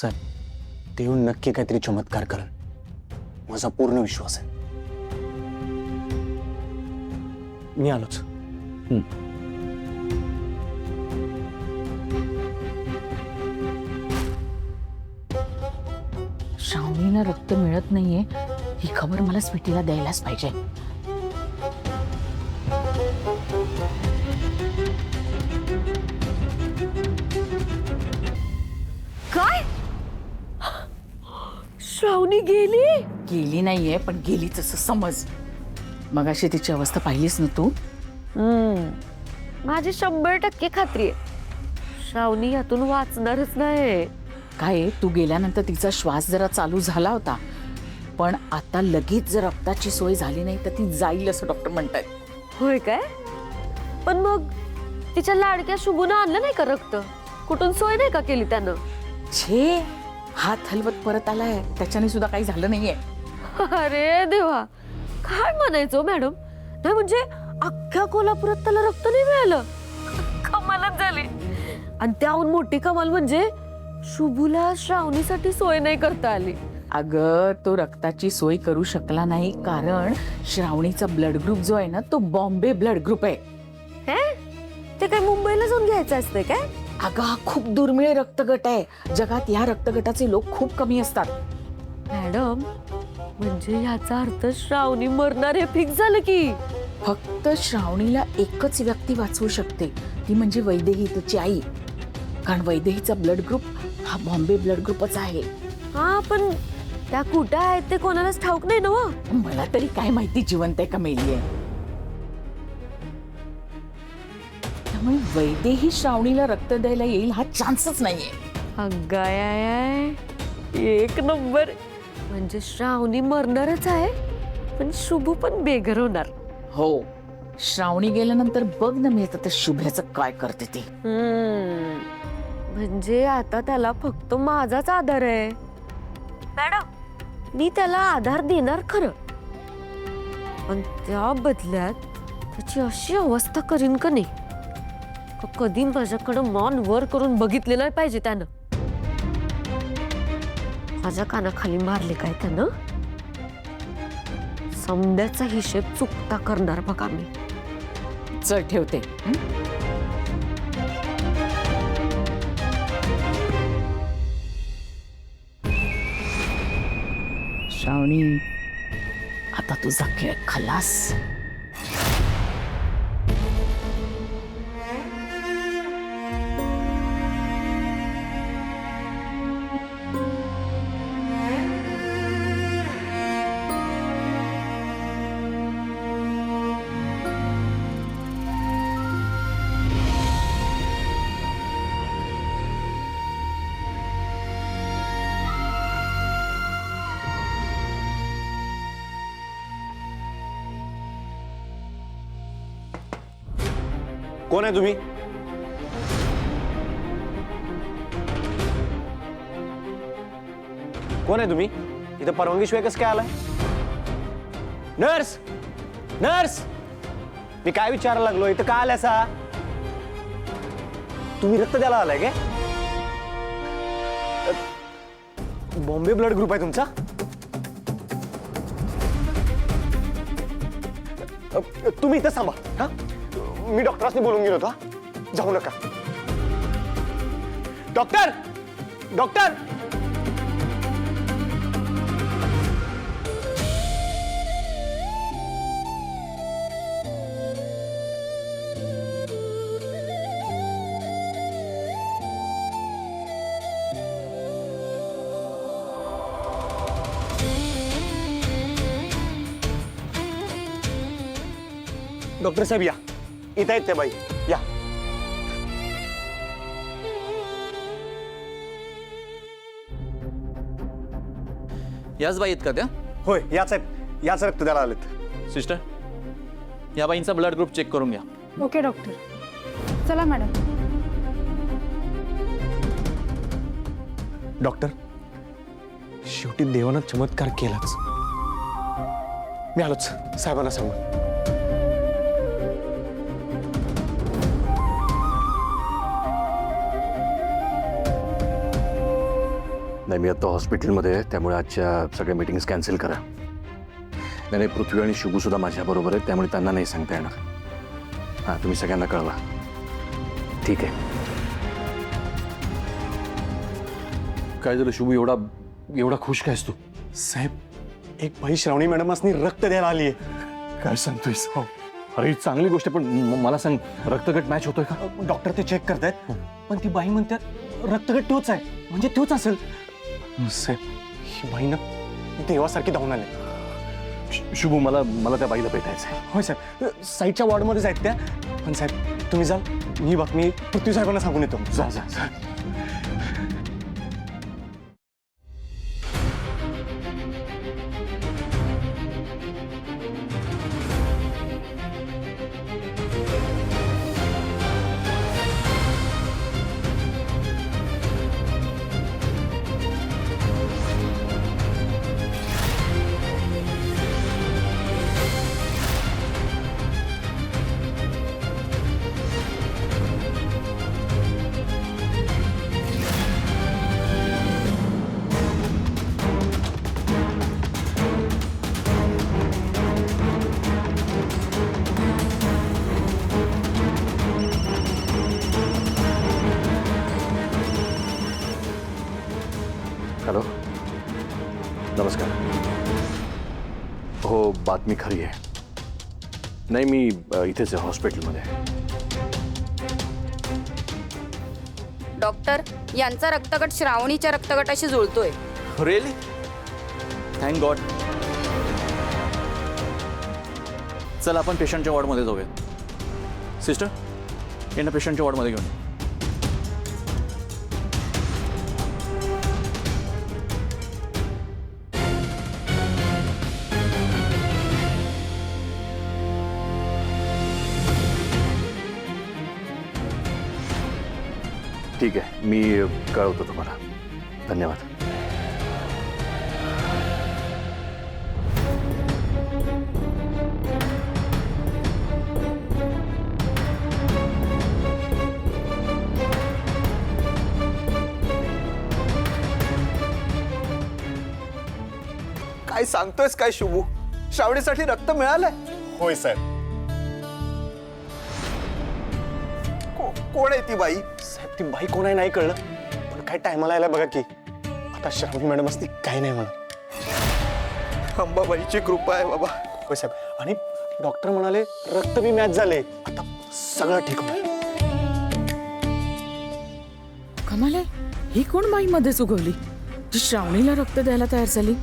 साहेब, ते येऊन नक्की काहीतरी चमत्कार करेल, माझा पूर्ण विश्वास आहे. मी आलोच. श्रावणीला रक्त मिळत नाहीये ही खबर मला स्वीटीला द्यायलाच पाहिजे. काय? श्रावणी गेली? गेली नाहीये पण गेलीच असं समज. मगाशी तिची अवस्था पाहिलीस ना तू? माझी 100% खात्री आहे श्रावणी यातून वाचणारच नाही. काय तू गेल्यानंतर तिचा श्वास जरा चालू झाला होता, पण आता लगेच जर रक्ताची सोय झाली नाही तर ती जाईल असं डॉक्टर म्हणतायत. होय काय? पण मग तिच्या लाडक्या शुभूनं आणलं नाही का रक्त? कुठून सोय नाही का केली त्यानं? छे, हात हलवत परत आलाय, त्याच्याने सुद्धा काही झालं नाहीये. अरे देवा, काय म्हणायचो मॅडम? नाही म्हणजे अख्ख्या कोल्हापुरात त्याला रक्त नाही मिळालं. कमालच झाली. आणि त्याहून मोठी कमाल म्हणजे शुभूला श्रावणीसाठी सोय नाही करता आली. अगं, तो रक्ताची सोय करू शकला नाही कारण श्रावणीचा ब्लड ग्रुप जो आहे ना तो बॉम्बे ब्लड ग्रुप आहे. ते काय मुंबईला जाऊन घ्यायचं असतंय काय? अगं, हा खूप दुर्मिळ रक्तगट आहे. जगात या रक्तगटाचे लोक खूप कमी असतात. मॅडम, म्हणजे याचा अर्थ श्रावणी मरणार हे फिक्स झालं की? फक्त श्रावणीला एकच व्यक्ती वाचवू शकते, ती म्हणजे वैदेही, तिची आई. कारण वैदेहीचा ब्लड ग्रुप हा बॉम्बे ब्लड ग्रुपच आहे. हा, पण त्या कुठं आहेत ते कोणालाच ठाऊक नाही ना हो. मला तरी काय माहिती जिवंत आहे का मेली आहे. त्यामुळे वैदेही श्रावणीला रक्त द्यायला येईल हा चान्सच नाहीये. अगाय, एक नंबर. म्हणजे श्रावणी मरणारच आहे पण शुभू पण बेघर होणार. हो, श्रावणी गेल्यानंतर बघ ना मी आता शुभ्याचं काय करते ते. म्हणजे आता त्याला फक्त माझाच आधार आहे. मॅडम, मी त्याला आधार देणार खरं, पण त्या बदल्यात त्याची अशी अवस्था करीन का नाही का कधी माझ्याकडं मान वर करून बघितले नाही पाहिजे त्यानं. माझ्या कानाखाली मारले काय त्यानं? समद्याचा हिशेब चुकता करणार बघा मी. चल ठेवते. श्रावणी, आता तुझा खेळ खलास. कोण आहे तुम्ही? कोण आहे तुम्ही? इथं परवानगीशिवाय कसं काय आलाय? नर्स, नर्स, मी काय विचारायला लागलो, इथं का आलाय सा? तुम्ही रक्त द्यायला आलाय काय? बॉम्बे ब्लड ग्रुप आहे तुमचा? तुम्ही इथं थांबा. हा, मी डॉक्टरांनी बोलून गेलो होतो. जाऊ नका. डॉक्टर, डॉक्टर, डॉक्टर साहेब या. इथं आहेत त्या बाई, या. याच बाई आहेत का त्या? होय, याच आहेत. याच रक्त द्यायला आलेत. सिस्टर, या बाईंचा ब्लड ग्रुप चेक करून घ्या. Okay doctor. चला मॅडम. डॉक्टर, शेवटी देवानं चमत्कार केलाच. मी आलोच साहेबांना सांगून. नाही, मी आता हॉस्पिटलमध्ये आहे, त्यामुळे आजच्या सगळ्या मीटिंग्स कॅन्सल करा. नाही, पृथ्वी आणि शुभू सुद्धा माझ्याबरोबर आहेत, त्यामुळे त्यांना नाही सांगता येणार. हां, तुम्ही सगळ्यांना कळवा. ठीक आहे. काय झालं शुभू, एवढा खुश कायस तू? साहेब, एक बाई श्रावणी मॅडमांनी रक्त द्यायला आली आहे. काय सांगतोयस? अरे ही चांगली गोष्ट आहे, पण मला सांग, रक्तगट मॅच होतोय का? डॉक्टर ते चेक करतायत, पण ती बाई म्हणतात रक्तगट तोच आहे, म्हणजे तोच असेल. साहेब, ही बाई ना देवासारखी धावून आली. शुभू, मला त्या बाईला भेटायचं आहे. होय साहेब, साईडच्या वॉर्डमध्येच आहेत त्या. पण साहेब तुम्ही जाल, मी बातमी पृथ्वी साहेबांना सांगून येतो. जा. हॅलो, नमस्कार. हो, बातमी खरी आहे. नाही, मी इथेच आहे, हॉस्पिटलमध्ये. डॉक्टर, यांचा रक्तगट श्रावणीच्या रक्तगटाशी जुळतोय. रिअली? Thank God. चल आपण पेशंटच्या वॉर्डमध्ये जाऊया. सिस्टर, यांना पेशंटच्या वॉर्डमध्ये घेऊन ये. ठीक आहे, मी कळवतो तुम्हाला. धन्यवाद. काय सांगतोयस काय शुभू? श्रावणीसाठी रक्त मिळालंय? होय साहेब. कोण आहे ती बाई? साहेब, ती बाई कोण आहे नाही कळलं, पण काय टायमाला यायला बघा की. आता श्रावणी मॅडम असती काही नाही म्हणा. अंबाबाईची कृपा आहे बाबा. होय साहेब, आणि डॉक्टर म्हणाले रक्त बी मॅच झाले, आता सगळं ठीक होईल. कमाल आहे, ही कोण बाई मध्येच उगवली जी श्रावणीला रक्त द्यायला तयार झाली?